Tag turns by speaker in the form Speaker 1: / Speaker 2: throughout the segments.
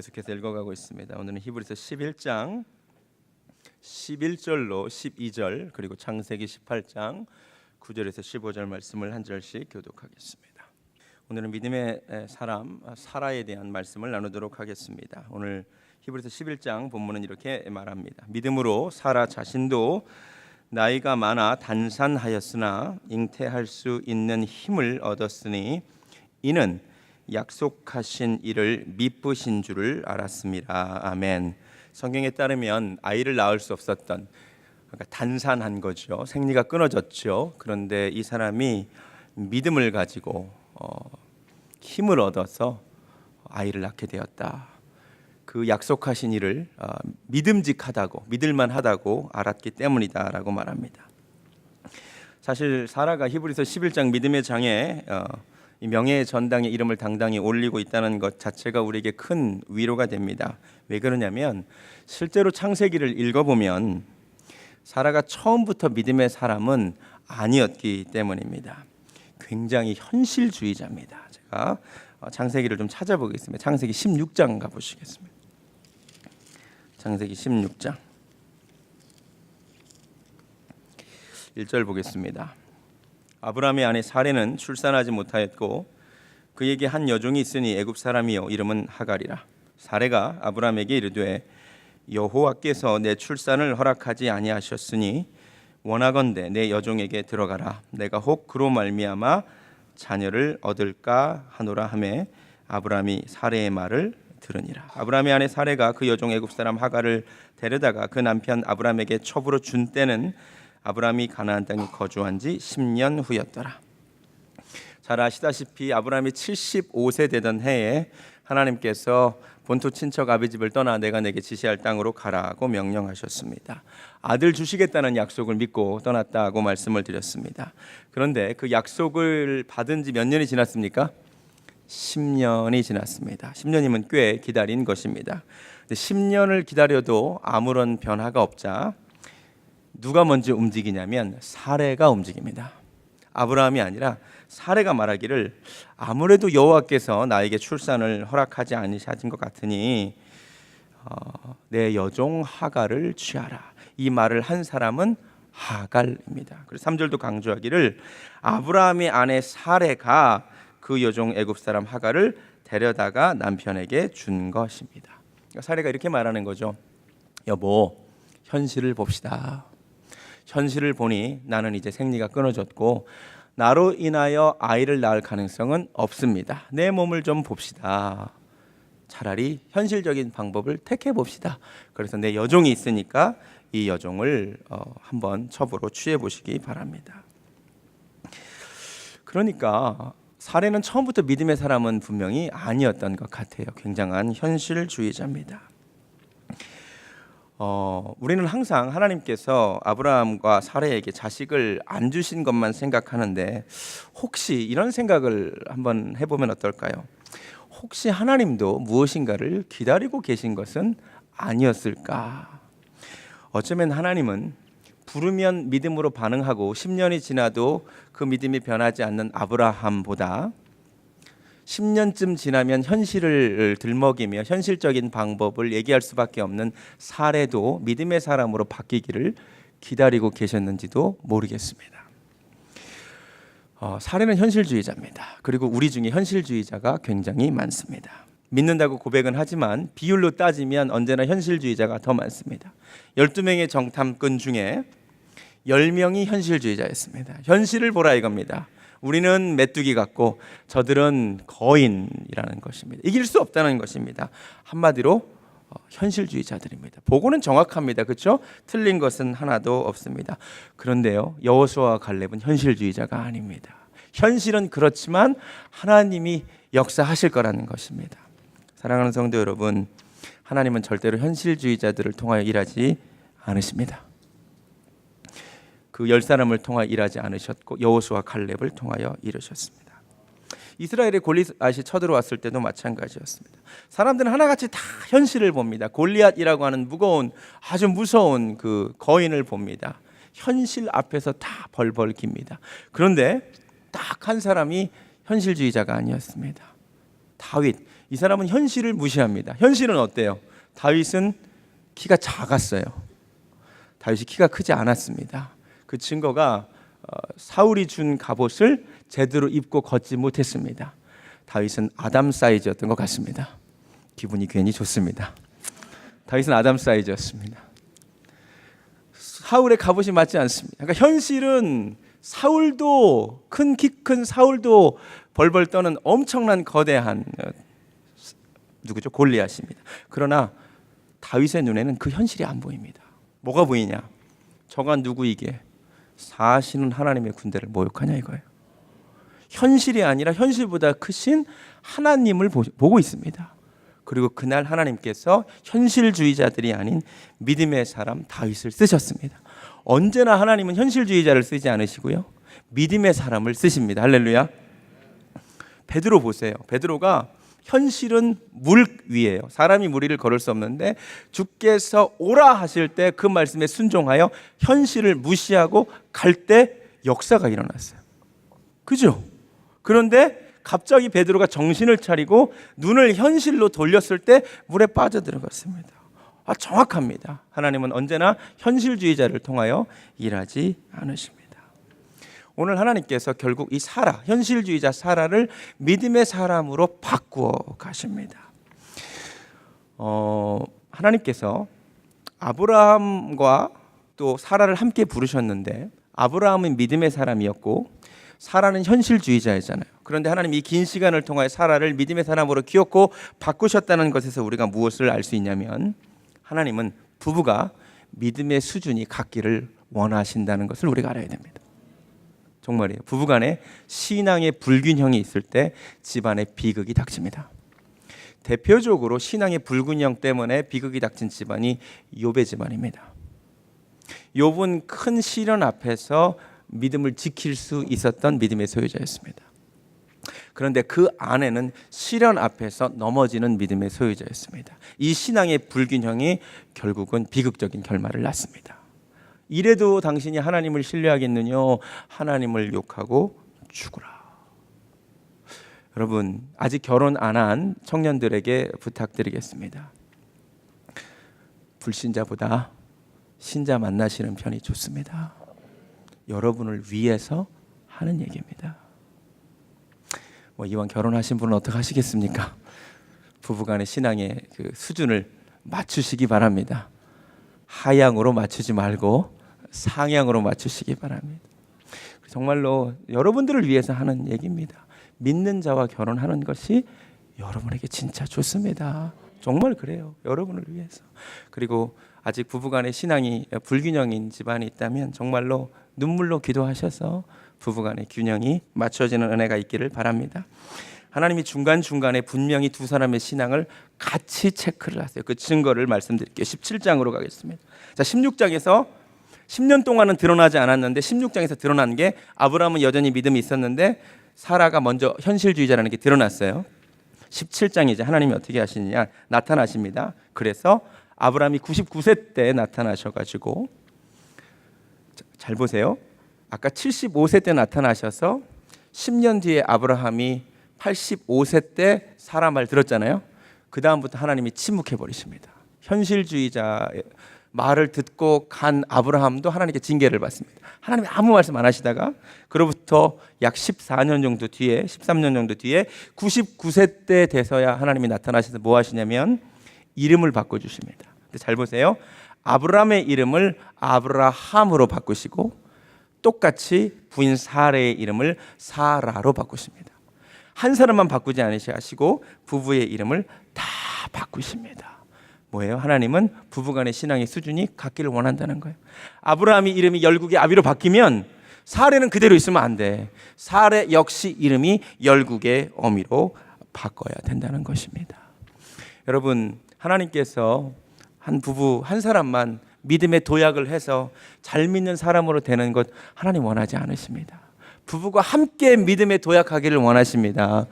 Speaker 1: 계속해서 읽어가고 있습니다. 오늘은 히브리서 11장 11절로 12절 그리고 창세기 18장 9절에서 15절 말씀을 한 절씩 교독하겠습니다. 오늘은 믿음의 사람 사라에 대한 말씀을 나누도록 하겠습니다. 오늘 히브리서 11장 본문은 이렇게 말합니다. 믿음으로 사라 자신도 나이가 많아 단산하였으나 잉태할 수 있는 힘을 얻었으니 이는 약속하신 이를 미쁘신 줄을 알았습니다. 아멘. 성경에 따르면 아이를 낳을 수 없었던, 그러니까 단산한 거죠. 생리가 끊어졌죠. 그런데 이 사람이 믿음을 가지고 힘을 얻어서 아이를 낳게 되었다. 그 약속하신 이를 믿음직하다고, 믿을만하다고 알았기 때문이다라고 말합니다. 사실 사라가 히브리서 11장 믿음의 장에 이 명예의 전당에 이름을 당당히 올리고 있다는 것 자체가 우리에게 큰 위로가 됩니다. 왜 그러냐면 실제로 창세기를 읽어보면 사라가 처음부터 믿음의 사람은 아니었기 때문입니다. 굉장히 현실주의자입니다. 제가 창세기를 좀 찾아보겠습니다. 창세기 16장 가보시겠습니다. 창세기 16장 1절 보겠습니다. 아브라함의 아내 사레는 출산하지 못하였고 그에게 한 여종이 있으니 애굽 사람이요 이름은 하갈이라. 사레가 아브라함에게 이르되 여호와께서 내 출산을 허락하지 아니하셨으니 원하건대 내 여종에게 들어가라. 내가 혹 그로 말미암아 자녀를 얻을까 하노라 하매 아브라함이 사레의 말을 들으니라. 아브라함의 아내 사레가 그 여종 애굽 사람 하갈을 데려다가 그 남편 아브라함에게 첩으로 준 때는 아브라함이 가나안 땅에 거주한 지 10년 후였더라. 잘 아시다시피 아브라함이 75세 되던 해에 하나님께서 본토 친척 아비 집을 떠나 내가 내게 지시할 땅으로 가라고 명령하셨습니다. 아들 주시겠다는 약속을 믿고 떠났다고 말씀을 드렸습니다. 그런데 그 약속을 받은 지 몇 년이 지났습니까? 10년이 지났습니다. 10년이면 꽤 기다린 것입니다. 10년을 기다려도 아무런 변화가 없자 누가 먼저 움직이냐면 사레가 움직입니다. 아브라함이 아니라 사레가 말하기를 아무래도 여호와께서 나에게 출산을 허락하지 않으신 것 같으니 내 여종 하갈을 취하라. 이 말을 한 사람은 하갈입니다. 그래서 3절도 강조하기를 아브라함의 아내 사레가 그 여종 애굽 사람 하갈을 데려다가 남편에게 준 것입니다. 사레가 이렇게 말하는 거죠. 여보, 현실을 봅시다. 현실을 보니 나는 이제 생리가 끊어졌고 나로 인하여 아이를 낳을 가능성은 없습니다. 내 몸을 좀 봅시다. 차라리 현실적인 방법을 택해 봅시다. 그래서 내 여종이 있으니까 이 여종을 한번 첩으로 취해 보시기 바랍니다. 그러니까 사레는 처음부터 믿음의 사람은 분명히 아니었던 것 같아요. 굉장한 현실주의자입니다. 우리는 항상 하나님께서 아브라함과 사레에게 자식을 안 주신 것만 생각하는데 혹시 이런 생각을 한번 해보면 어떨까요? 혹시 하나님도 무엇인가를 기다리고 계신 것은 아니었을까? 어쩌면 하나님은 부르면 믿음으로 반응하고 10년이 지나도 그 믿음이 변하지 않는 아브라함보다 10년쯤 지나면 현실을 들먹이며 현실적인 방법을 얘기할 수밖에 없는 사레도 믿음의 사람으로 바뀌기를 기다리고 계셨는지도 모르겠습니다. 사레는 현실주의자입니다. 그리고 우리 중에 현실주의자가 굉장히 많습니다. 믿는다고 고백은 하지만 비율로 따지면 언제나 현실주의자가 더 많습니다. 12명의 정탐꾼 중에 10명이 현실주의자였습니다. 현실을 보라 이겁니다. 우리는 메뚜기 같고 저들은 거인이라는 것입니다. 이길 수 없다는 것입니다. 한마디로 현실주의자들입니다. 보고는 정확합니다. 그렇죠? 틀린 것은 하나도 없습니다. 그런데요, 여호수아와 갈렙은 현실주의자가 아닙니다. 현실은 그렇지만 하나님이 역사하실 거라는 것입니다. 사랑하는 성도 여러분, 하나님은 절대로 현실주의자들을 통하여 일하지 않으십니다. 그 10사람을 통하여 일하지 않으셨고 여호수아 갈렙을 통하여 이루셨습니다. 이스라엘의 골리앗이 쳐들어왔을 때도 마찬가지였습니다. 사람들은 하나같이 다 현실을 봅니다. 골리앗이라고 하는 무거운 아주 무서운 그 거인을 봅니다. 현실 앞에서 다 벌벌 깁니다. 그런데 딱 한 사람이 현실주의자가 아니었습니다. 다윗. 이 사람은 현실을 무시합니다. 현실은 어때요? 다윗은 키가 작았어요. 다윗이 키가 크지 않았습니다. 그 증거가 사울이 준 갑옷을 제대로 입고 걷지 못했습니다. 다윗은 아담 사이즈였던 것 같습니다. 기분이 괜히 좋습니다. 다윗은 아담 사이즈였습니다. 사울의 갑옷이 맞지 않습니다. 그러니까 현실은 사울도 키 큰 사울도 벌벌 떠는 엄청난 거대한 누구죠? 골리앗입니다. 그러나 다윗의 눈에는 그 현실이 안 보입니다. 뭐가 보이냐? 저가 누구이게 사시는 하나님의 군대를 모욕하냐 이거예요. 현실이 아니라 현실보다 크신 하나님을 보고 있습니다. 그리고 그날 하나님께서 현실주의자들이 아닌 믿음의 사람 다윗을 쓰셨습니다. 언제나 하나님은 현실주의자를 쓰지 않으시고요, 믿음의 사람을 쓰십니다. 할렐루야. 베드로 보세요. 베드로가 현실은 물 위에요. 사람이 물 위를 걸을 수 없는데 주께서 오라 하실 때 그 말씀에 순종하여 현실을 무시하고 갈 때 역사가 일어났어요. 그죠? 그런데 갑자기 베드로가 정신을 차리고 눈을 현실로 돌렸을 때 물에 빠져들어갔습니다. 정확합니다. 하나님은 언제나 현실주의자를 통하여 일하지 않으십니다. 오늘 하나님께서 결국 이 사라, 현실주의자 사라를 믿음의 사람으로 바꾸어 가십니다. 하나님께서 아브라함과 또 사라를 함께 부르셨는데 아브라함은 믿음의 사람이었고 사라는 현실주의자였잖아요. 그런데 하나님이 이 긴 시간을 통하여 사라를 믿음의 사람으로 키웠고 바꾸셨다는 것에서 우리가 무엇을 알 수 있냐면 하나님은 부부가 믿음의 수준이 같기를 원하신다는 것을 우리가 알아야 됩니다. 정말이에요. 부부간에 신앙의 불균형이 있을 때 집안에 비극이 닥칩니다. 대표적으로 신앙의 불균형 때문에 비극이 닥친 집안이 욥의 집안입니다. 욥은 큰 시련 앞에서 믿음을 지킬 수 있었던 믿음의 소유자였습니다. 그런데 그 아내는 시련 앞에서 넘어지는 믿음의 소유자였습니다. 이 신앙의 불균형이 결국은 비극적인 결말을 낳습니다. 이래도 당신이 하나님을 신뢰하겠느냐? 하나님을 욕하고 죽으라. 여러분, 아직 결혼 안 한 청년들에게 부탁드리겠습니다. 불신자보다 신자 만나시는 편이 좋습니다. 여러분을 위해서 하는 얘기입니다. 이왕 결혼하신 분은 어떻게 하시겠습니까? 부부간의 신앙의 그 수준을 맞추시기 바랍니다. 하향으로 맞추지 말고 상향으로 맞추시기 바랍니다. 정말로 여러분들을 위해서 하는 얘기입니다. 믿는 자와 결혼하는 것이 여러분에게 진짜 좋습니다. 정말 그래요. 여러분을 위해서. 그리고 아직 부부간의 신앙이 불균형인 집안이 있다면 정말로 눈물로 기도하셔서 부부간의 균형이 맞춰지는 은혜가 있기를 바랍니다. 하나님이 중간중간에 분명히 두 사람의 신앙을 같이 체크를 하세요. 그 증거를 말씀드릴게요. 17장으로 가겠습니다. 자, 16장에서 10년 동안은 드러나지 않았는데 16장에서 드러난 게 아브라함은 여전히 믿음이 있었는데 사라가 먼저 현실주의자라는 게 드러났어요. 17장이제 하나님이 어떻게 하시느냐 나타나십니다. 그래서 아브라함이 99세 때 나타나셔가지고 잘 보세요. 아까 75세 때 나타나셔서 10년 뒤에 아브라함이 85세 때 사라 말 들었잖아요. 그 다음부터 하나님이 침묵해 버리십니다. 현실주의자의 말을 듣고 간 아브라함도 하나님께 징계를 받습니다. 하나님이 아무 말씀 안 하시다가 그로부터 약 14년 정도 뒤에 13년 정도 뒤에 99세 때 돼서야 하나님이 나타나셔서 뭐 하시냐면 이름을 바꿔주십니다. 근데 잘 보세요. 아브라함의 이름을 아브라함으로 바꾸시고 똑같이 부인 사라의 이름을 사라로 바꾸십니다. 한 사람만 바꾸지 않으시고 부부의 이름을 다 바꾸십니다. 뭐예요? 하나님은 부부간의 신앙의 수준이 같기를 원한다는 거예요. 아브라함이 이름이 열국의 아비로 바뀌면 사라는 그대로 있으면 안 돼. 사라 역시 이름이 열국의 어미로 바꿔야 된다는 것입니다. 여러분, 하나님께서 한 부부 한 사람만 믿음의 도약을 해서 잘 믿는 사람으로 되는 것 하나님 원하지 않으십니다. 부부가 함께 믿음의 도약하기를 원하십니다.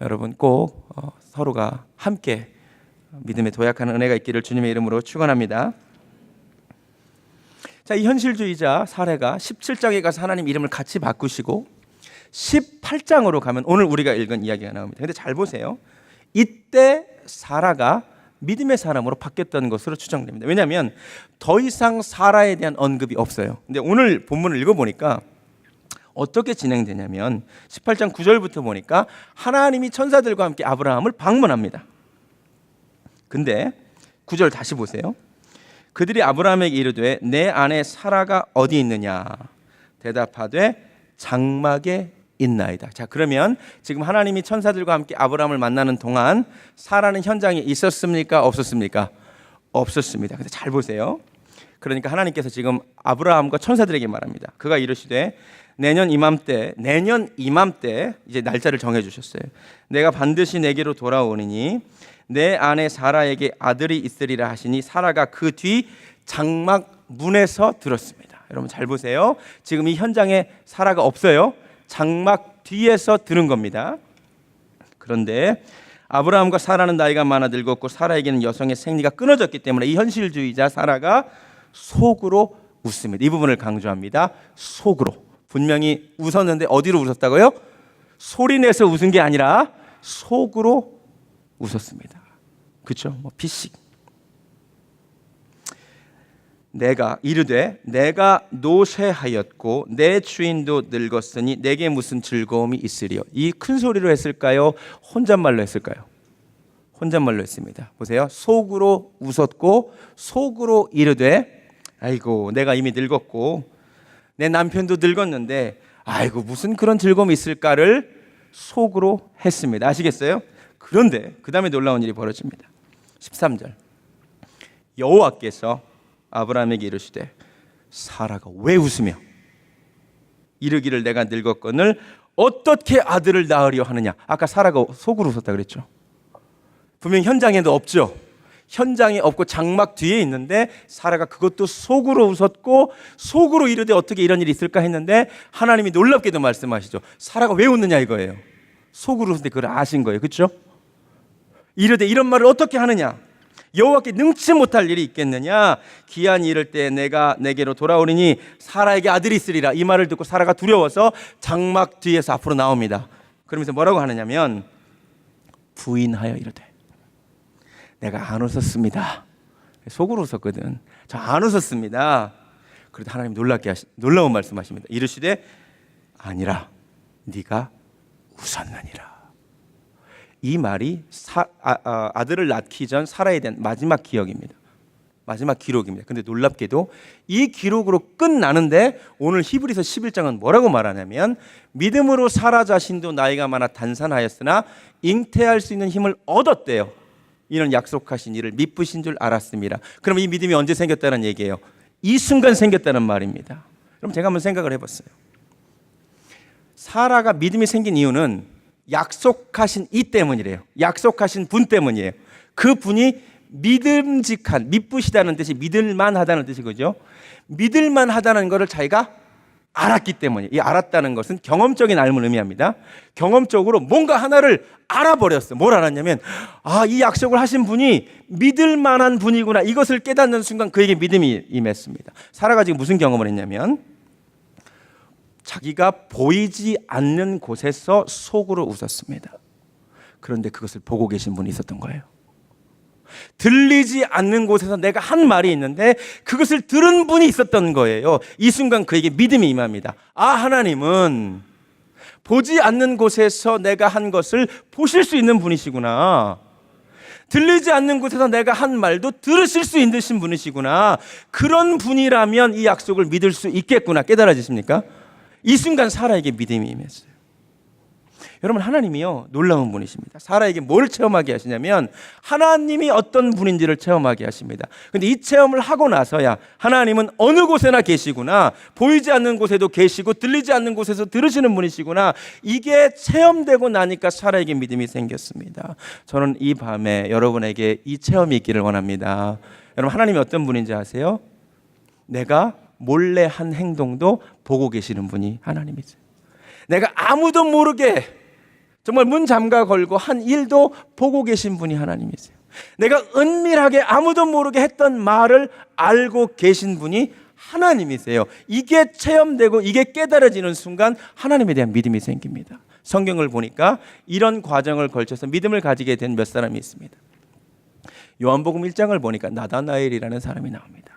Speaker 1: 여러분 꼭 서로가 함께 믿음의 도약하는 은혜가 있기를 주님의 이름으로 축원합니다. 자, 이 현실주의자 사라가 17장에 가서 하나님 이름을 같이 바꾸시고 18장으로 가면 오늘 우리가 읽은 이야기가 나옵니다. 근데 잘 보세요. 이때 사라가 믿음의 사람으로 바뀌었던 것으로 추정됩니다. 왜냐하면 더 이상 사라에 대한 언급이 없어요. 근데 오늘 본문을 읽어보니까 어떻게 진행되냐면 18장 9절부터 보니까 하나님이 천사들과 함께 아브라함을 방문합니다. 근데 9절 다시 보세요. 그들이 아브라함에게 이르되 내 아내 사라가 어디 있느냐 대답하되 장막에 있나이다. 자, 그러면 지금 하나님이 천사들과 함께 아브라함을 만나는 동안 사라는 현장에 있었습니까? 없었습니까? 없었습니다. 근데 잘 보세요. 그러니까 하나님께서 지금 아브라함과 천사들에게 말합니다. 그가 이르시되 내년 이맘때 이제 날짜를 정해 주셨어요. 내가 반드시 내게로 돌아오니니 내 아내 사라에게 아들이 있으리라 하시니 사라가 그 뒤 장막 문에서 들었습니다. 여러분 잘 보세요. 지금 이 현장에 사라가 없어요. 장막 뒤에서 들은 겁니다. 그런데 아브라함과 사라는 나이가 많아 늙었고 사라에게는 여성의 생리가 끊어졌기 때문에 이 현실주의자 사라가 속으로 웃습니다. 이 부분을 강조합니다. 속으로. 분명히 웃었는데 어디로 웃었다고요? 소리내서 웃은 게 아니라 속으로 웃었습니다. 그렇죠? 피식. 내가 이르되 내가 노쇠하였고 내 주인도 늙었으니 내게 무슨 즐거움이 있으리요. 이 큰 소리로 했을까요? 혼잣말로 했을까요? 혼잣말로 했습니다. 보세요. 속으로 웃었고 속으로 이르되 아이고 내가 이미 늙었고 내 남편도 늙었는데 아이고 무슨 그런 즐거움이 있을까를 속으로 했습니다. 아시겠어요? 그런데 그 다음에 놀라운 일이 벌어집니다. 13절 여호와께서 아브라함에게 이르시되 사라가 왜 웃으며 이르기를 내가 늙었거늘 어떻게 아들을 낳으려 하느냐. 아까 사라가 속으로 웃었다 그랬죠. 분명 현장에도 없죠. 현장에 없고 장막 뒤에 있는데 사라가 그것도 속으로 웃었고 속으로 이르되 어떻게 이런 일이 있을까 했는데 하나님이 놀랍게도 말씀하시죠. 사라가 왜 웃느냐 이거예요. 속으로 웃을 때 그걸 아신 거예요. 그렇죠? 이르되 이런 말을 어떻게 하느냐. 여호와께 능치 못할 일이 있겠느냐. 기한이 이를 때 내가 내게로 돌아오리니 사라에게 아들이 있으리라. 이 말을 듣고 사라가 두려워서 장막 뒤에서 앞으로 나옵니다. 그러면서 뭐라고 하느냐면 부인하여 이르되 내가 안 웃었습니다. 속으로 웃었거든. 저 안 웃었습니다. 그래도 하나님 놀라운 말씀하십니다. 이르시되 아니라 네가 웃었느니라. 이 말이 아들을 낳기 전 사라에 대한 마지막 기억입니다. 마지막 기록입니다. 근데 놀랍게도 이 기록으로 끝나는데 오늘 히브리서 11장은 뭐라고 말하냐면 믿음으로 사라 자신도 나이가 많아 단산하였으나 잉태할 수 있는 힘을 얻었대요. 이는 약속하신 이를 미쁘신 줄 알았습니다. 그럼 이 믿음이 언제 생겼다는 얘기예요? 이 순간 생겼다는 말입니다. 그럼 제가 한번 생각을 해봤어요. 사라가 믿음이 생긴 이유는 약속하신 이 때문이래요. 약속하신 분 때문이에요. 그 분이 믿음직한, 미쁘시다는 뜻이 믿을만하다는 뜻이거죠. 믿을만하다는 것을 자기가 알았기 때문에, 이 알았다는 것은 경험적인 알을 의미합니다. 경험적으로 뭔가 하나를 알아버렸어. 뭘 알았냐면 이 약속을 하신 분이 믿을만한 분이구나. 이것을 깨닫는 순간 그에게 믿음이 임했습니다. 사라가 지금 무슨 경험을 했냐면 자기가 보이지 않는 곳에서 속으로 웃었습니다. 그런데 그것을 보고 계신 분이 있었던 거예요. 들리지 않는 곳에서 내가 한 말이 있는데 그것을 들은 분이 있었던 거예요. 이 순간 그에게 믿음이 임합니다. 하나님은 보지 않는 곳에서 내가 한 것을 보실 수 있는 분이시구나. 들리지 않는 곳에서 내가 한 말도 들으실 수 있는 분이시구나. 그런 분이라면 이 약속을 믿을 수 있겠구나. 깨달아지십니까? 이 순간 사라에게 믿음이 임했어요. 여러분 하나님이요 놀라운 분이십니다. 사라에게 뭘 체험하게 하시냐면 하나님이 어떤 분인지를 체험하게 하십니다. 그런데 이 체험을 하고 나서야 하나님은 어느 곳에나 계시구나. 보이지 않는 곳에도 계시고 들리지 않는 곳에서 들으시는 분이시구나. 이게 체험되고 나니까 사라에게 믿음이 생겼습니다. 저는 이 밤에 여러분에게 이 체험이 있기를 원합니다. 여러분 하나님이 어떤 분인지 아세요? 내가 몰래 한 행동도 보고 계시는 분이 하나님이세요. 내가 아무도 모르게 정말 문 잠가 걸고 한 일도 보고 계신 분이 하나님이세요. 내가 은밀하게 아무도 모르게 했던 말을 알고 계신 분이 하나님이세요. 이게 체험되고 이게 깨달아지는 순간 하나님에 대한 믿음이 생깁니다. 성경을 보니까 이런 과정을 걸쳐서 믿음을 가지게 된 몇 사람이 있습니다. 요한복음 1장을 보니까 나다나엘이라는 사람이 나옵니다.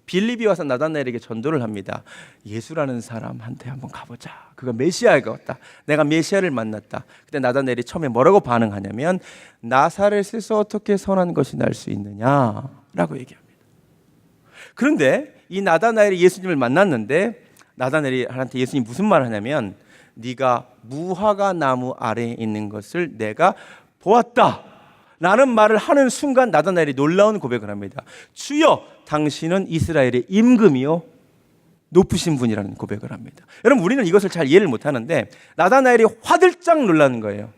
Speaker 1: 빌립이 와서 나다나엘에게 전도를 합니다. 예수라는 사람한테 한번 가보자. 그가 메시아가 왔다. 내가 메시아를 만났다. 그때 나다나엘이 처음에 뭐라고 반응하냐면 나사렛에서 어떻게 선한 것이 날 수 있느냐라고 얘기합니다. 그런데 이 나다나엘이 예수님을 만났는데 나다나엘한테 예수님이 무슨 말을 하냐면 네가 무화과 나무 아래에 있는 것을 내가 보았다 라는 말을 하는 순간 나다나엘이 놀라운 고백을 합니다. 주여 당신은 이스라엘의 임금이요 높으신 분이라는 고백을 합니다. 여러분 우리는 이것을 잘 이해를 못하는데 나다나엘이 화들짝 놀라는 거예요.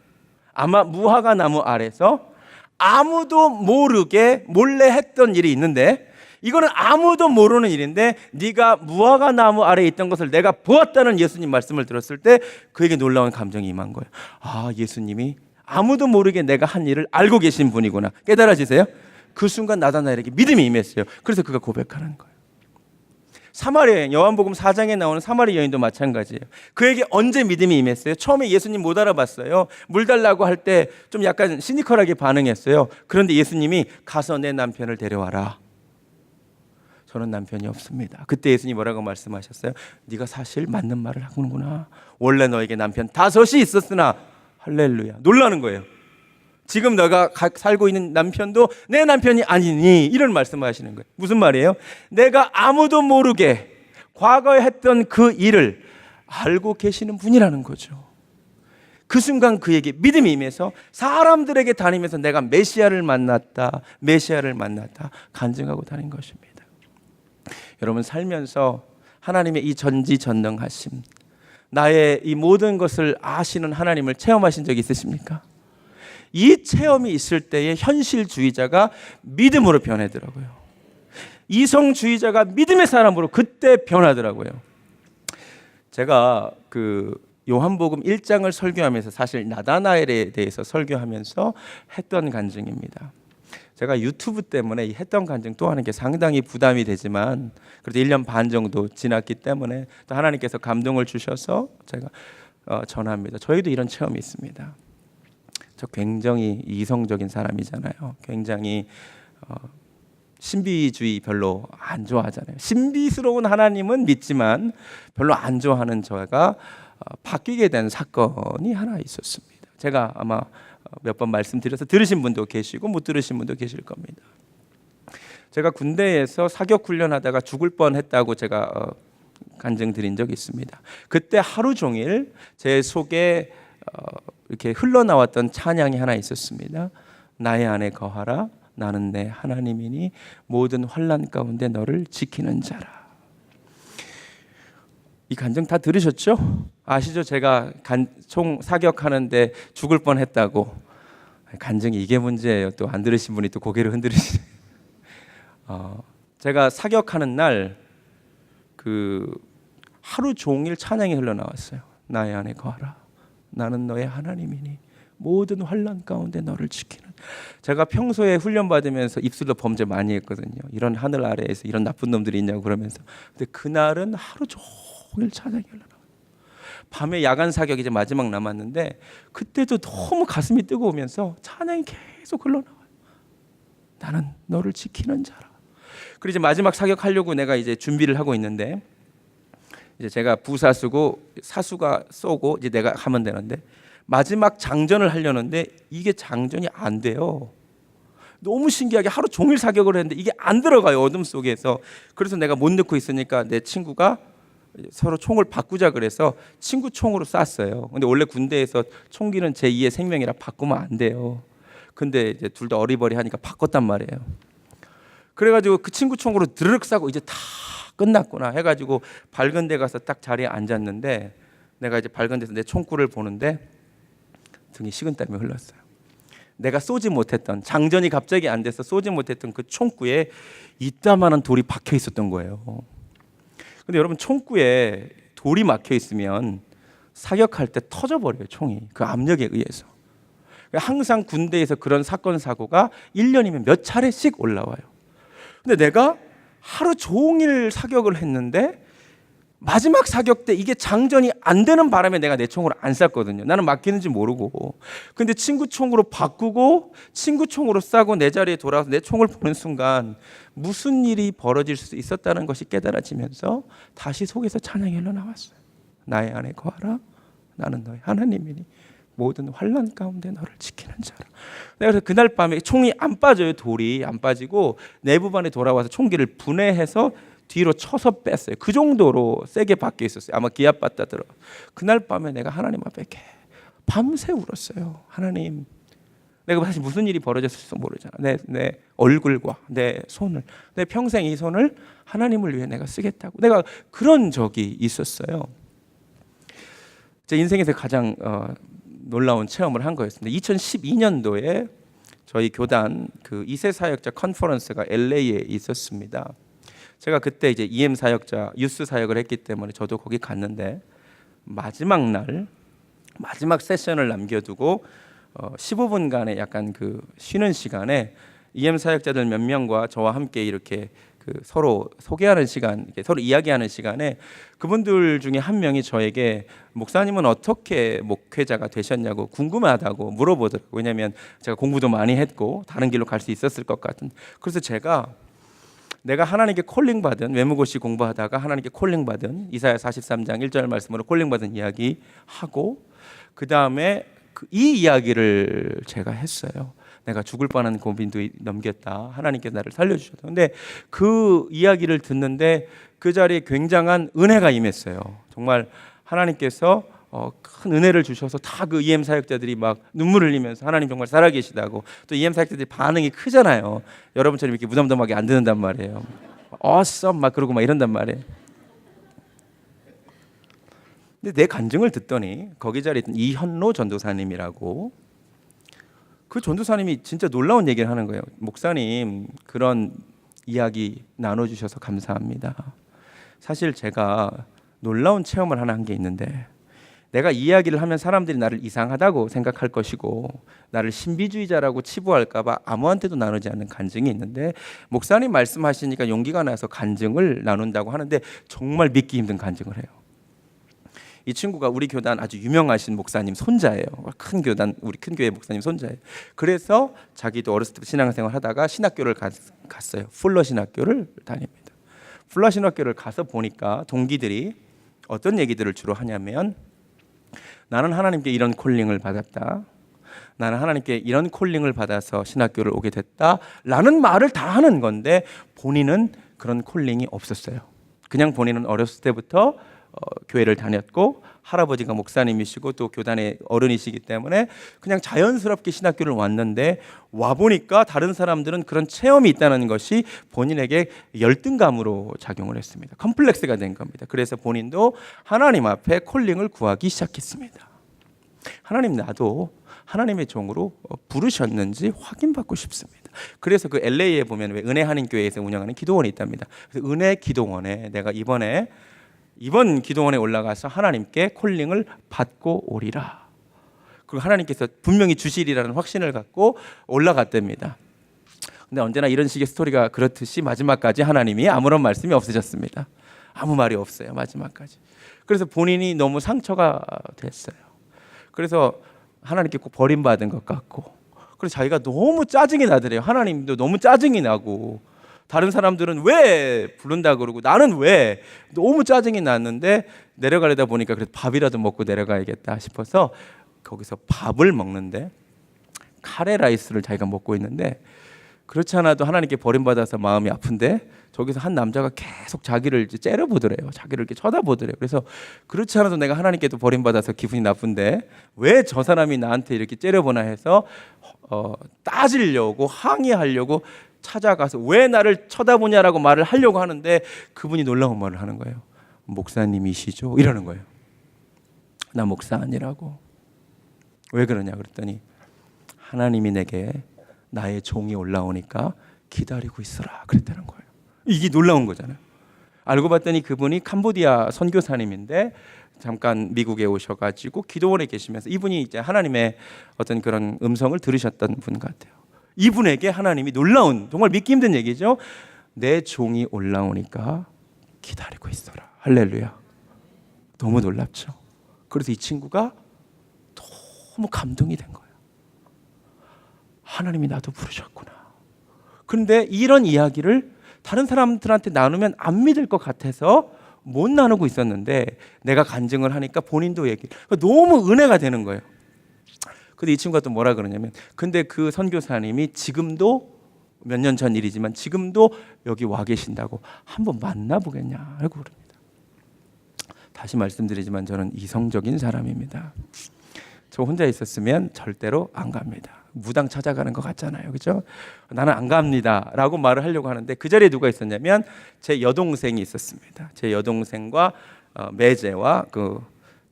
Speaker 1: 아마 무화과 나무 아래서 아무도 모르게 몰래 했던 일이 있는데 이거는 아무도 모르는 일인데 네가 무화과 나무 아래에 있던 것을 내가 보았다는 예수님 말씀을 들었을 때 그에게 놀라운 감정이 임한 거예요. 아, 예수님이 아무도 모르게 내가 한 일을 알고 계신 분이구나. 깨달아지세요? 그 순간 나다나엘에게 믿음이 임했어요. 그래서 그가 고백하는 거예요. 사마리아 여인, 요한복음 4장에 나오는 사마리아 여인도 마찬가지예요. 그에게 언제 믿음이 임했어요? 처음에 예수님 못 알아봤어요. 물 달라고 할 때 좀 약간 시니컬하게 반응했어요. 그런데 예수님이 가서 내 남편을 데려와라. 저는 남편이 없습니다. 그때 예수님이 뭐라고 말씀하셨어요? 네가 사실 맞는 말을 하는구나. 원래 너에게 남편 5이 있었으나 할렐루야. 놀라는 거예요. 지금 너가 살고 있는 남편도 내 남편이 아니니 이런 말씀을 하시는 거예요. 무슨 말이에요? 내가 아무도 모르게 과거에 했던 그 일을 알고 계시는 분이라는 거죠. 그 순간 그에게 믿음이 임해서 사람들에게 다니면서 내가 메시아를 만났다 간증하고 다닌 것입니다. 여러분 살면서 하나님의 이 전지전능하심, 나의 이 모든 것을 아시는 하나님을 체험하신 적이 있으십니까? 이 체험이 있을 때에 현실주의자가 믿음으로 변하더라고요. 이성주의자가 믿음의 사람으로 그때 변하더라고요. 제가 요한복음 1장을 설교하면서 사실 나다나엘에 대해서 설교하면서 했던 간증입니다. 제가 유튜브 때문에 했던 간증 또 하는 게 상당히 부담이 되지만 그래도 1년 반 정도 지났기 때문에 또 하나님께서 감동을 주셔서 제가 전합니다. 저희도 이런 체험이 있습니다. 저 굉장히 이성적인 사람이잖아요. 굉장히 신비주의 별로 안 좋아하잖아요. 신비스러운 하나님은 믿지만 별로 안 좋아하는 저가 바뀌게 된 사건이 하나 있었습니다. 제가 아마 몇 번 말씀드려서 들으신 분도 계시고 못 들으신 분도 계실 겁니다. 제가 군대에서 사격 훈련하다가 죽을 뻔했다고 제가 간증 드린 적이 있습니다. 그때 하루 종일 제 속에 이렇게 흘러나왔던 찬양이 하나 있었습니다. 나의 안에 거하라 나는 내 하나님이니 모든 환난 가운데 너를 지키는 자라. 이 간증 다 들으셨죠? 아시죠? 제가 총 사격하는데 죽을 뻔했다고. 간증이 이게 문제예요. 또 안 들으신 분이 또 고개를 흔들으시네요. 제가 사격하는 날 하루 종일 찬양이 흘러나왔어요. 나의 안에 거하라 나는 너의 하나님이니 모든 환난 가운데 너를 지키는. 제가 평소에 훈련 받으면서 입술로 범죄 많이 했거든요. 이런 하늘 아래에서 이런 나쁜 놈들이 있냐고 그러면서. 근데 그날은 하루 종일 찬양이 흘러나와요. 밤에 야간 사격 이제 마지막 남았는데 그때도 너무 가슴이 뜨거우면서 찬양이 계속 흘러나와요. 나는 너를 지키는 자라. 그리고 이제 마지막 사격하려고 내가 이제 준비를 하고 있는데 이제 제가 부사 쓰고 사수가 쏘고 이제 내가 하면 되는데 마지막 장전을 하려는데 이게 장전이 안 돼요. 너무 신기하게 하루 종일 사격을 했는데 이게 안 들어가요. 어둠 속에서. 그래서 내가 못 넣고 있으니까 내 친구가 서로 총을 바꾸자 그래서 친구 총으로 쐈어요. 근데 원래 군대에서 총기는 제2의 생명이라 바꾸면 안 돼요. 근데 이제 둘 다 어리버리하니까 바꿨단 말이에요. 그래가지고 그 친구 총으로 드르륵 쏴고 이제 다 끝났구나 해가지고 밝은 데 가서 딱 자리에 앉았는데 내가 이제 밝은 데서 내 총구를 보는데 등이 식은땀이 흘렀어요. 내가 쏘지 못했던, 장전이 갑자기 안 돼서 쏘지 못했던 그 총구에 이따만한 돌이 박혀 있었던 거예요. 근데 여러분 총구에 돌이 막혀 있으면 사격할 때 터져버려요. 총이 그 압력에 의해서. 항상 군대에서 그런 사건 사고가 1년이면 몇 차례씩 올라와요. 근데 내가 하루 종일 사격을 했는데 마지막 사격 때 이게 장전이 안 되는 바람에 내가 내 총으로 안 쐈거든요. 나는 맞기는지 모르고. 근데 친구 총으로 바꾸고 친구 총으로 쏴고 내 자리에 돌아와서 내 총을 보는 순간 무슨 일이 벌어질 수 있었다는 것이 깨달아지면서 다시 속에서 찬양이 흘러나왔어요. 나의 안에 거하라. 나는 너의 하나님이니 모든 환난 가운데 너를 지키는 자라. 그래서 그날 밤에 총이 안 빠져요. 돌이 안 빠지고 내부반에 돌아와서 총기를 분해해서 뒤로 쳐서 뺐어요. 그 정도로 세게 박혀 있었어요. 아마 기압 받다 들어. 그날 밤에 내가 하나님 앞에 밤새 울었어요. 하나님, 내가 사실 무슨 일이 벌어졌을지 모르잖아. 내 얼굴과 내 손을, 내 평생 이 손을 하나님을 위해 내가 쓰겠다고. 내가 그런 적이 있었어요. 제 인생에서 가장 놀라운 체험을 한 거였습니다. 2012년도에 저희 교단 그 2세 사역자 컨퍼런스가 LA에 있었습니다. 제가 그때 이제 EM 사역자 유스 사역을 했기 때문에 저도 거기 갔는데 마지막 날 마지막 세션을 남겨두고 15분간의 약간 그 쉬는 시간에 EM 사역자들 몇 명과 저와 함께 이렇게 그 서로 소개하는 시간, 서로 이야기하는 시간에 그분들 중에 한 명이 저에게 목사님은 어떻게 목회자가 되셨냐고 궁금하다고 물어보더라고요. 왜냐하면 제가 공부도 많이 했고 다른 길로 갈 수 있었을 것 같은. 그래서 내가 하나님께 콜링받은, 외무고시 공부하다가 하나님께 콜링받은 이사야 43장 1절 말씀으로 콜링받은 이야기하고 그 다음에 이 이야기를 제가 했어요. 내가 죽을 뻔한 고민도 넘겼다. 하나님께서 나를 살려주셨다. 근데 그 이야기를 듣는데 그 자리에 굉장한 은혜가 임했어요. 정말 하나님께서 큰 은혜를 주셔서 다 그 EM 사역자들이 막 눈물을 흘리면서 하나님 정말 살아계시다고. 또 EM 사역자들이 반응이 크잖아요. 여러분처럼 이렇게 무덤덤하게 안 듣는단 말이에요. awesome 막 그러고 막 이런단 말이에요. 근데 내 간증을 듣더니 거기 자리에 있던 이현로 전도사님이라고, 그 전도사님이 진짜 놀라운 얘기를 하는 거예요. 목사님, 그런 이야기 나눠주셔서 감사합니다. 사실 제가 놀라운 체험을 하나 한 게 있는데, 내가 이 이야기를 하면 사람들이 나를 이상하다고 생각할 것이고 나를 신비주의자라고 치부할까 봐 아무한테도 나누지 않는 간증이 있는데, 목사님 말씀하시니까 용기가 나서 간증을 나눈다고 하는데 정말 믿기 힘든 간증을 해요. 이 친구가 우리 교단 아주 유명하신 목사님 손자예요. 큰 교단, 우리 큰 교회 목사님 손자예요. 그래서 자기도 어렸을 때 신앙생활 하다가 신학교를 갔어요. 풀러 신학교를 다닙니다. 풀러 신학교를 가서 보니까 동기들이 어떤 얘기들을 주로 하냐면, 나는 하나님께 이런 콜링을 받았다. 나는 하나님께 이런 콜링을 받아서 신학교를 오게 됐다. 라는 말을 다 하는 건데 본인은 그런 콜링이 없었어요. 그냥 본인은 어렸을 때부터 교회를 다녔고 할아버지가 목사님이시고 또 교단의 어른이시기 때문에 그냥 자연스럽게 신학교를 왔는데, 와보니까 다른 사람들은 그런 체험이 있다는 것이 본인에게 열등감으로 작용을 했습니다. 컴플렉스가 된 겁니다. 그래서 본인도 하나님 앞에 콜링을 구하기 시작했습니다. 하나님, 나도 하나님의 종으로 부르셨는지 확인받고 싶습니다. 그래서 그 LA에 보면 왜 은혜 한인교회에서 운영하는 기도원이 있답니다. 그래서 은혜 기도원에 내가 이번 기도원에 올라가서 하나님께 콜링을 받고 오리라. 그리고 하나님께서 분명히 주시리라는 확신을 갖고 올라갔답니다. 근데 언제나 이런 식의 스토리가 그렇듯이 마지막까지 하나님이 아무런 말씀이 없으셨습니다. 아무 말이 없어요, 마지막까지. 그래서 본인이 너무 상처가 됐어요. 그래서 하나님께 꼭 버림받은 것 같고, 그래서 자기가 너무 짜증이 나더래요. 하나님도 너무 짜증이 나고, 다른 사람들은 왜 부른다 그러고 나는 왜, 너무 짜증이 났는데 내려가려다 보니까 그래도 밥이라도 먹고 내려가야겠다 싶어서 거기서 밥을 먹는데, 카레 라이스를 자기가 먹고 있는데, 그렇지 않아도 하나님께 버림받아서 마음이 아픈데 저기서 한 남자가 계속 자기를 째려보더래요. 자기를 이렇게 쳐다보더래요. 그래서 그렇지 않아도 내가 하나님께도 버림받아서 기분이 나쁜데 왜 저 사람이 나한테 이렇게 째려보나 해서 따지려고, 항의하려고 찾아가서 왜 나를 쳐다보냐라고 말을 하려고 하는데, 그분이 놀라운 말을 하는 거예요. 목사님이시죠? 이러는 거예요. 나 목사 아니라고. 왜 그러냐 그랬더니, 하나님이 내게 나의 종이 올라오니까 기다리고 있어라 그랬다는 거예요. 이게 놀라운 거잖아요. 알고 봤더니 그분이 캄보디아 선교사님인데 잠깐 미국에 오셔가지고 기도원에 계시면서 이분이 이제 하나님의 어떤 그런 음성을 들으셨던 분 같아요. 이분에게 하나님이 놀라운, 정말 믿기 힘든 얘기죠. 내 종이 올라오니까 기다리고 있어라. 할렐루야. 너무 놀랍죠. 그래서 이 친구가 너무 감동이 된 거예요. 하나님이 나도 부르셨구나. 그런데 이런 이야기를 다른 사람들한테 나누면 안 믿을 것 같아서 못 나누고 있었는데 내가 간증을 하니까 본인도 너무 은혜가 되는 거예요. 근데 이 친구가 또 뭐라 그러냐면, 근데 그 선교사님이 지금도 몇 년 전 일이지만 지금도 여기 와 계신다고 한번 만나보겠냐 하고 그럽니다. 다시 말씀드리지만 저는 이성적인 사람입니다. 저 혼자 있었으면 절대로 안 갑니다. 무당 찾아가는 것 같잖아요, 그렇죠? 나는 안 갑니다 라고 말을 하려고 하는데 그 자리에 누가 있었냐면 제 여동생이 있었습니다. 제 여동생과 매제와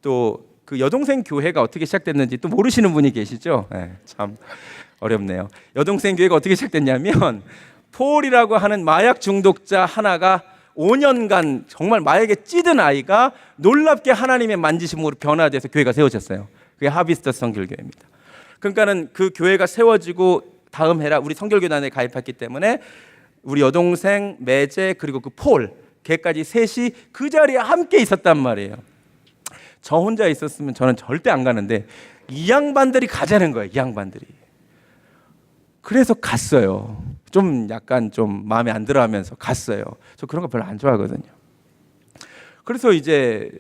Speaker 1: 또 그 여동생 교회가 어떻게 시작됐는지 또 모르시는 분이 계시죠? 네, 참 어렵네요. 여동생 교회가 어떻게 시작됐냐면 폴이라고 하는 마약 중독자 하나가 5년간 정말 마약에 찌든 아이가 놀랍게 하나님의 만지심으로 변화돼서 교회가 세워졌어요. 그게 하비스트 성결교회입니다. 그러니까는 그 교회가 세워지고 다음 해라 우리 성결교단에 가입했기 때문에 우리 여동생 매제 그리고 그 폴 걔까지 셋이 그 자리에 함께 있었단 말이에요. 저 혼자 있었으면 저는 절대 안 가는데 이 양반들이 가자는 거예요. 이 양반들이. 그래서 갔어요. 좀 약간 좀 마음에 안 들어하면서 갔어요. 저 그런 거 별로 안 좋아하거든요. 그래서 이제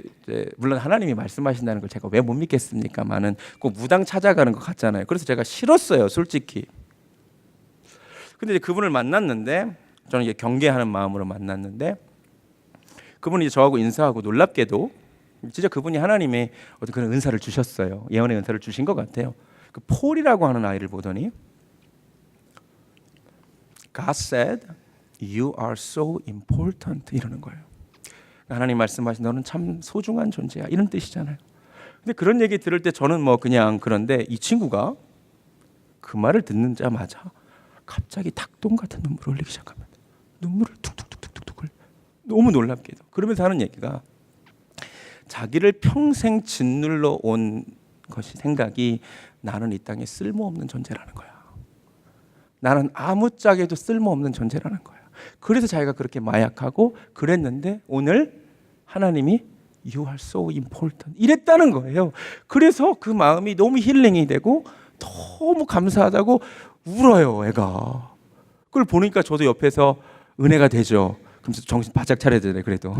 Speaker 1: 물론 하나님이 말씀하신다는 걸 제가 왜 못 믿겠습니까만은 꼭 무당 찾아가는 것 같잖아요. 그래서 제가 싫었어요, 솔직히. 근데 이제 그분을 만났는데 저는 이제 경계하는 마음으로 만났는데 그분이 이제 저하고 인사하고 놀랍게도 진짜 그분이 하나님의 어떤 그런 은사를 주셨어요. 예언의 은사를 주신 것 같아요. 그 폴이라고 하는 아이를 보더니 God said, you are so important 이러는 거예요. 하나님 말씀하신 너는 참 소중한 존재야 이런 뜻이잖아요. 근데 그런 얘기 들을 때 저는 뭐 그냥 그런데 이 친구가 그 말을 듣는자마자 갑자기 닭똥 같은 눈물을 흘리기 시작합니다. 눈물을 툭툭툭툭툭 흘려. 너무 놀랍게도. 그러면서 하는 얘기가 자기를 평생 짓눌러 온 것이 생각이 나는 이 땅에 쓸모없는 존재라는 거야. 나는 아무짝에도 쓸모없는 존재라는 거야. 그래서 자기가 그렇게 마약하고 그랬는데 오늘 하나님이 You are so important 이랬다는 거예요. 그래서 그 마음이 너무 힐링이 되고 너무 감사하다고 울어요, 애가. 그걸 보니까 저도 옆에서 은혜가 되죠. 그러면서 정신 바짝 차려야 되네, 그래도.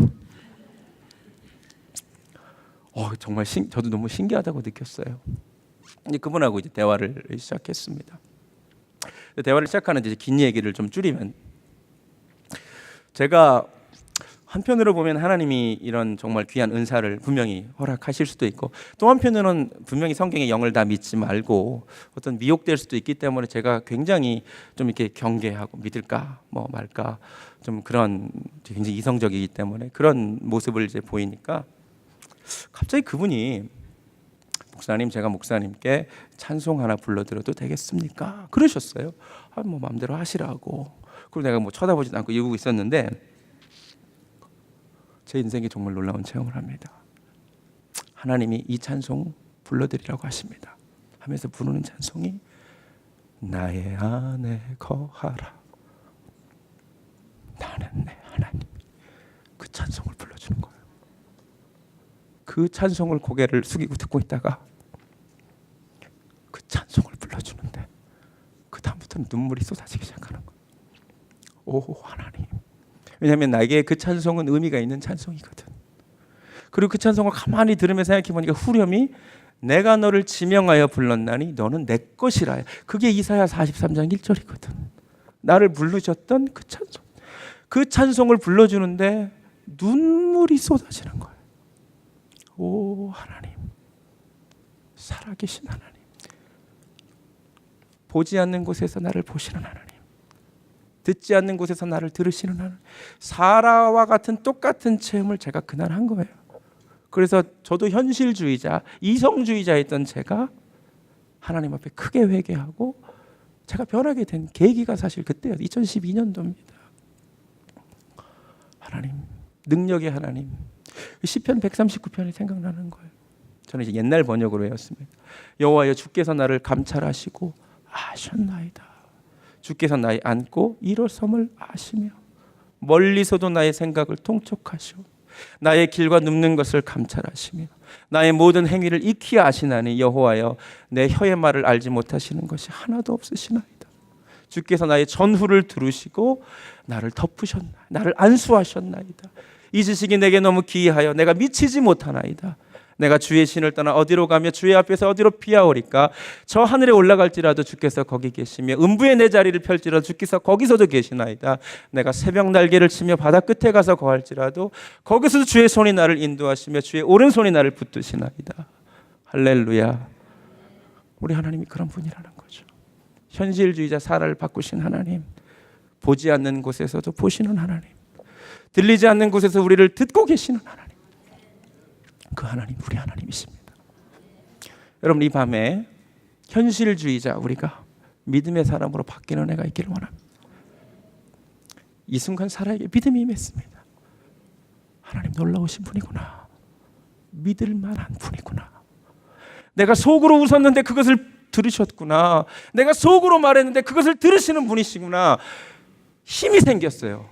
Speaker 1: 정말 저도 너무 신기하다고 느꼈어요. 이제 그분하고 이제 대화를 시작했습니다. 대화를 시작하는 이제 긴 얘기를 좀 줄이면 제가 한편으로 보면 하나님이 이런 정말 귀한 은사를 분명히 허락하실 수도 있고 또 한편으로는 분명히 성경의 영을 다 믿지 말고 어떤 미혹될 수도 있기 때문에 제가 굉장히 좀 이렇게 경계하고 믿을까 뭐 말까 좀 그런 굉장히 이성적이기 때문에 그런 모습을 이제 보이니까 갑자기 그분이 목사님 제가 목사님께 찬송 하나 불러드려도 되겠습니까? 그러셨어요. 뭐 마음대로 하시라고. 그리고 내가 뭐 쳐다보지도 않고 이러고 있었는데 제 인생에 정말 놀라운 체험을 합니다. 하나님이 이 찬송 불러드리라고 하십니다. 하면서 부르는 찬송이 나의 안에 거하라. 나는 내 하나님. 그 찬송을 불러주는 거예요. 그 찬송을 고개를 숙이고 듣고 있다가 그 찬송을 불러주는데 그 다음부터는 눈물이 쏟아지기 시작하는 거예요. 오 하나님. 왜냐하면 나에게 그 찬송은 의미가 있는 찬송이거든. 그리고 그 찬송을 가만히 들으면서 생각해보니까 후렴이 내가 너를 지명하여 불렀나니 너는 내 것이라. 그게 이사야 43장 1절이거든. 나를 부르셨던 그 찬송. 그 찬송을 불러주는데 눈물이 쏟아지는 거예요. 오 하나님, 살아계신 하나님, 보지 않는 곳에서 나를 보시는 하나님, 듣지 않는 곳에서 나를 들으시는 하나님. 사라와 같은 똑같은 체험을 제가 그날 한 거예요. 그래서 저도 현실주의자, 이성주의자였던 제가 하나님 앞에 크게 회개하고 제가 변하게 된 계기가 사실 그때요. 2012년도입니다. 하나님, 능력의 하나님. 시편 139편이 생각나는 거예요. 저는 이제 옛날 번역으로 외웠습니다. 여호와여 주께서 나를 감찰하시고 아셨나이다. 주께서 나의 앉고 일어섬을 아시며 멀리서도 나의 생각을 통촉하시오. 나의 길과 눕는 것을 감찰하시며 나의 모든 행위를 익히 아시나니 여호와여 내 혀의 말을 알지 못하시는 것이 하나도 없으시나이다. 주께서 나의 전후를 두르시고 나를 덮으셨나 나를 안수하셨나이다. 이 지식이 내게 너무 기이하여 내가 미치지 못하나이다. 내가 주의 신을 떠나 어디로 가며 주의 앞에서 어디로 피하오리까? 저 하늘에 올라갈지라도 주께서 거기 계시며 음부에 내 자리를 펼지라도 주께서 거기서도 계시나이다. 내가 새벽 날개를 치며 바다 끝에 가서 거할지라도 거기서도 주의 손이 나를 인도하시며 주의 오른손이 나를 붙드시나이다. 할렐루야. 우리 하나님이 그런 분이라는 거죠. 현실주의자 사라를 바꾸신 하나님, 보지 않는 곳에서도 보시는 하나님, 들리지 않는 곳에서 우리를 듣고 계시는 하나님, 그 하나님 우리 하나님이십니다. 여러분, 이 밤에 현실주의자 우리가 믿음의 사람으로 바뀌는 은혜가 있기를 원합니다. 이 순간 사라에게 믿음이 임했습니다. 하나님 놀라우신 분이구나, 믿을 만한 분이구나. 내가 속으로 웃었는데 그것을 들으셨구나. 내가 속으로 말했는데 그것을 들으시는 분이시구나. 힘이 생겼어요.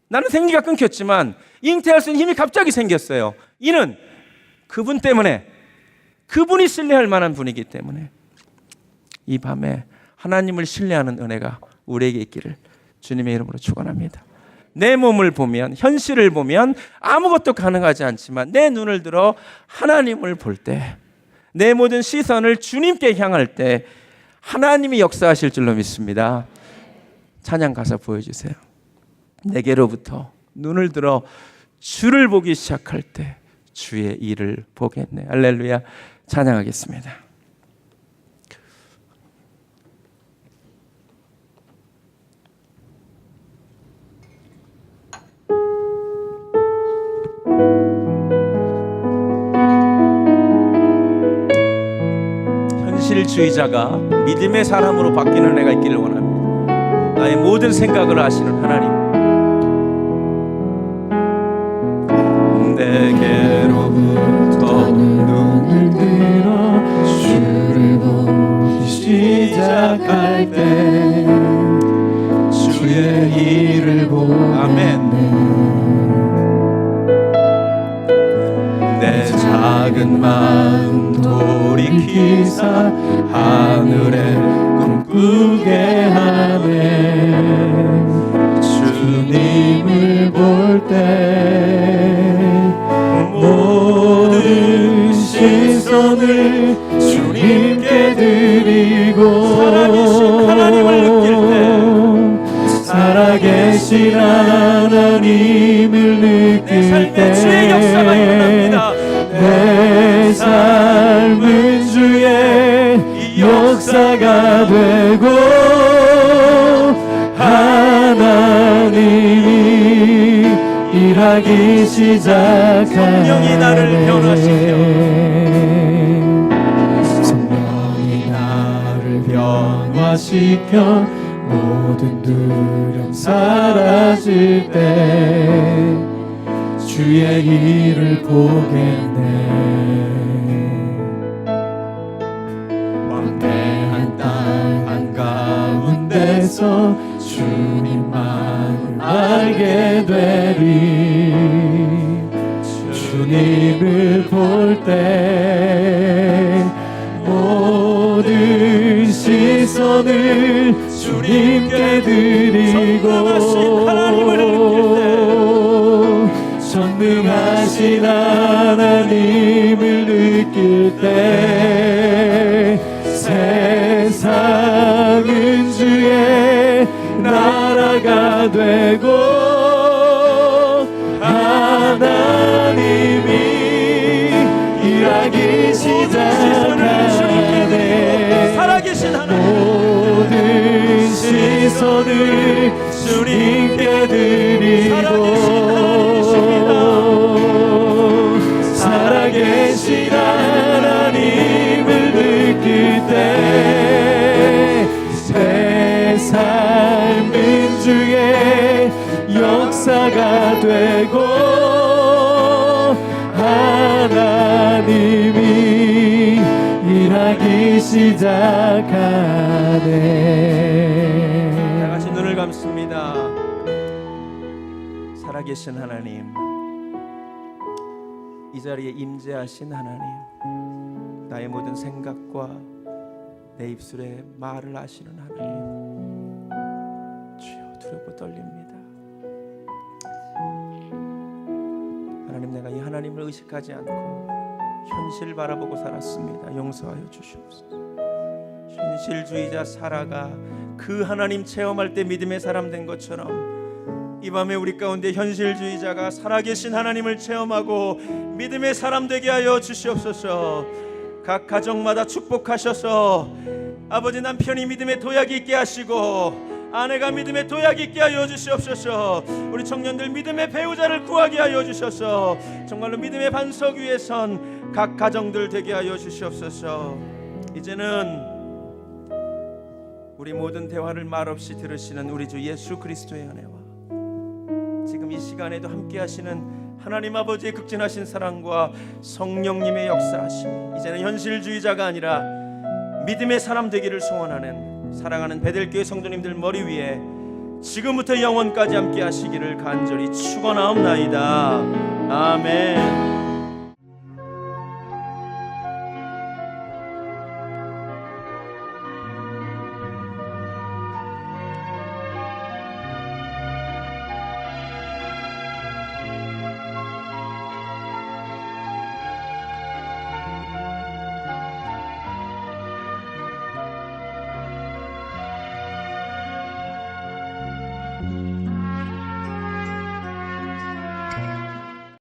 Speaker 1: 나는 생기가 끊겼지만 잉태할 수 있는 힘이 갑자기 생겼어요. 이는 그분 때문에, 그분이 신뢰할 만한 분이기 때문에 이 밤에 하나님을 신뢰하는 은혜가 우리에게 있기를 주님의 이름으로 축원합니다. 내 몸을 보면, 현실을 보면 아무것도 가능하지 않지만 내 눈을 들어 하나님을 볼 때, 내 모든 시선을 주님께 향할 때 하나님이 역사하실 줄로 믿습니다. 찬양 가사 보여주세요. 내게로부터 눈을 들어 주를 보기 시작할 때 주의 일을 보겠네. 할렐루야. 찬양하겠습니다. 현실주의자가 믿음의 사람으로 바뀌는 은혜가 있기를 원합니다. 나의 모든 생각을 아시는 하나님, 내게로부터 눈을 들어 주를 보기 시작할 때 주의 일을 보겠네. 내 작은 마음 돌이키사 하늘에 꿈꾸게 하네. 주님을 볼 때 모든 시선을 주님께 드리고 살아계신 하나님을 느낄 때, 살아계신 하나님을 느낄 때 주의 역사가 일어납니다. 내 삶은 주의 역사가 되고 하나님이 일하기 시작하네. 성령이 나를 변화시켜, 성령이 나를 변화시켜 모든 두려움 사라질 때 주의 일을 보겠네. 광대한 땅 한가운데서 주님만을 알게 되리. 주님을 볼 때 모든 시선을 주님께 드리고 전능하신 하나님을 느낄 때 세상은 주의 나라가 되고 하나님이 일하기 시작하네. 살아계신 하나님 모든 시선을 주님께 드리고 살아계신 하나님을 느낄 때 새 삶은 주의 역사가 되고 하나님이 일하기 시작하네. 다 같이 눈을 감습니다. 살아계신 하나님, 이 자리에 임재하신 하나님, 나의 모든 생각과 내 입술의 말을 아시는 하나님, 주여 두렵고 떨립니다. 하나님, 내가 이 하나님을 의식하지 않고 현실 바라보고 살았습니다. 용서하여 주시옵소서. 현실주의자 사라가 그 하나님 체험할 때 믿음의 사람 된 것처럼 이 밤에 우리 가운데 현실주의자가 살아계신 하나님을 체험하고 믿음의 사람 되게 하여 주시옵소서. 각 가정마다 축복하셔서 아버지, 남편이 믿음의 도약이 있게 하시고 아내가 믿음의 도약이 있게 하여 주시옵소서. 우리 청년들 믿음의 배우자를 구하게 하여 주셔서 정말로 믿음의 반석 위에 선 각 가정들 되게 하여 주시옵소서. 이제는 우리 모든 대화를 말없이 들으시는 우리 주 예수 그리스도의 은혜와 지금 이 시간에도 함께 하시는 하나님 아버지의 극진하신 사랑과 성령님의 역사하심이 이제는 현실주의자가 아니라 믿음의 사람 되기를 소원하는 사랑하는 베델교회 성도님들 머리 위에 지금부터 영원까지 함께 하시기를 간절히 축원하옵나이다. 아멘.